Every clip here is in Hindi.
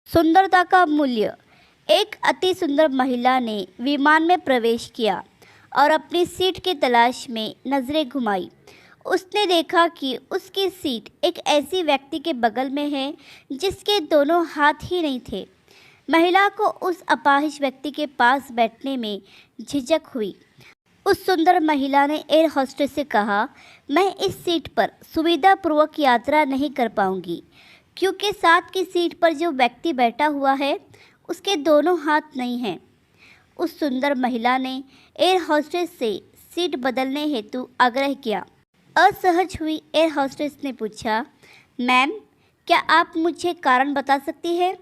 सुंदरता का मूल्य। एक अति सुंदर महिला ने विमान में प्रवेश किया और अपनी सीट की तलाश में नज़रें घुमाई। उसने देखा कि उसकी सीट एक ऐसी व्यक्ति के बगल में है जिसके दोनों हाथ ही नहीं थे। महिला को उस अपाहिज व्यक्ति के पास बैठने में झिझक हुई। उस सुंदर महिला ने एयर होस्टेस से कहा, मैं इस सीट पर सुविधापूर्वक यात्रा नहीं कर पाऊंगी क्योंकि साथ की सीट पर जो व्यक्ति बैठा हुआ है उसके दोनों हाथ नहीं हैं। उस सुंदर महिला ने एयर होस्टेस से सीट बदलने हेतु आग्रह किया। असहज हुई एयर होस्टेस ने पूछा, मैम, क्या आप मुझे कारण बता सकती हैं?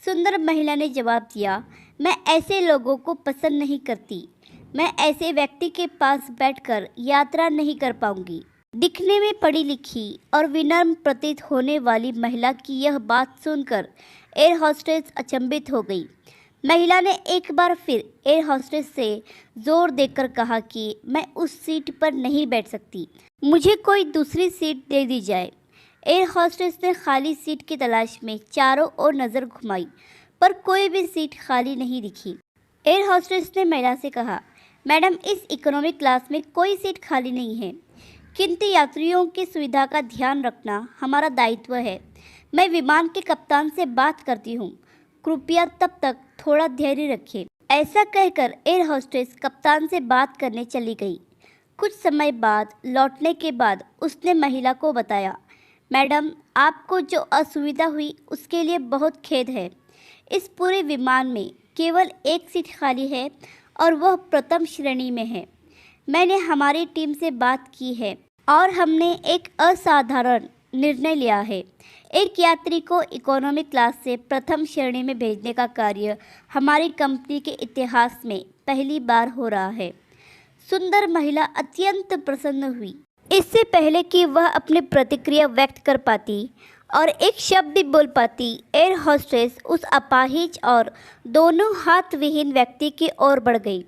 सुंदर महिला ने जवाब दिया, मैं ऐसे लोगों को पसंद नहीं करती। मैं ऐसे व्यक्ति के पास बैठकर यात्रा नहीं कर पाऊंगी। दिखने में पढ़ी लिखी और विनम्र प्रतीत होने वाली महिला की यह बात सुनकर एयर होस्टेस अचंभित हो गई। महिला ने एक बार फिर एयर होस्टेस से जोर देकर कहा कि मैं उस सीट पर नहीं बैठ सकती, मुझे कोई दूसरी सीट दे दी जाए। एयर होस्टेस ने खाली सीट की तलाश में चारों ओर नज़र घुमाई पर कोई भी सीट खाली नहीं दिखी। एयर होस्टेस ने महिला से कहा, मैडम, इस इकोनॉमी क्लास में कोई सीट खाली नहीं है, किंतु यात्रियों की सुविधा का ध्यान रखना हमारा दायित्व है। मैं विमान के कप्तान से बात करती हूँ, कृपया तब तक थोड़ा धैर्य रखें। ऐसा कहकर एयर होस्टेस कप्तान से बात करने चली गई। कुछ समय बाद लौटने के बाद उसने महिला को बताया, मैडम, आपको जो असुविधा हुई उसके लिए बहुत खेद है। इस पूरे विमान में केवल एक सीट खाली है और वह प्रथम श्रेणी में है। मैंने हमारी टीम से बात की है और हमने एक असाधारण निर्णय लिया है। एक यात्री को इकोनॉमी क्लास से प्रथम श्रेणी में भेजने का कार्य हमारी कंपनी के इतिहास में पहली बार हो रहा है। सुंदर महिला अत्यंत प्रसन्न हुई। इससे पहले कि वह अपनी प्रतिक्रिया व्यक्त कर पाती और एक शब्द भी बोल पाती, एयर होस्टेस उस अपाहिज और दोनों हाथ विहीन व्यक्ति की ओर बढ़ गई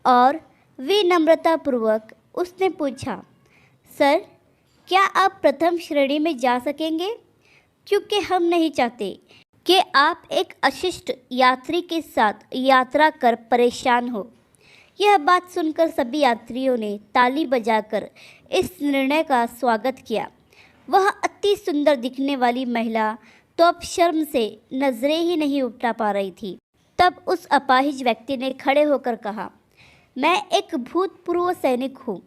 और विनम्रतापूर्वक उसने पूछा, सर, क्या आप प्रथम श्रेणी में जा सकेंगे? क्योंकि हम नहीं चाहते कि आप एक अशिष्ट यात्री के साथ यात्रा कर परेशान हो। यह बात सुनकर सभी यात्रियों ने ताली बजाकर इस निर्णय का स्वागत किया। वह अति सुंदर दिखने वाली महिला तो अब शर्म से नजरें ही नहीं उठा पा रही थी। तब उस अपाहिज व्यक्ति ने खड़े होकर कहा, मैं एक भूतपूर्व सैनिक हूँ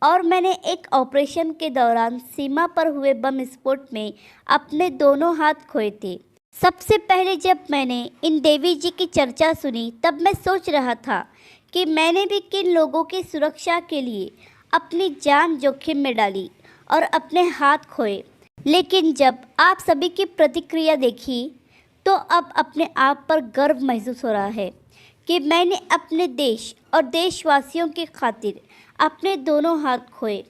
और मैंने एक ऑपरेशन के दौरान सीमा पर हुए बम विस्फोट में अपने दोनों हाथ खोए थे। सबसे पहले जब मैंने इन देवी जी की चर्चा सुनी तब मैं सोच रहा था कि मैंने भी किन लोगों की सुरक्षा के लिए अपनी जान जोखिम में डाली और अपने हाथ खोए। लेकिन जब आप सभी की प्रतिक्रिया देखी तो अब अपने आप पर गर्व महसूस हो रहा है कि मैंने अपने देश और देशवासियों की खातिर अपने दोनों हाथ खोए।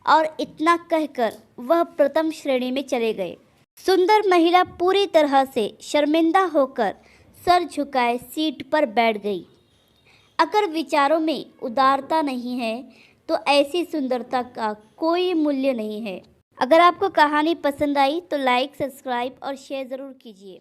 और इतना कहकर वह प्रथम श्रेणी में चले गए। सुंदर महिला पूरी तरह से शर्मिंदा होकर सर झुकाए सीट पर बैठ गई। अगर विचारों में उदारता नहीं है तो ऐसी सुंदरता का कोई मूल्य नहीं है। अगर आपको कहानी पसंद आई तो लाइक, सब्सक्राइब और शेयर ज़रूर कीजिए।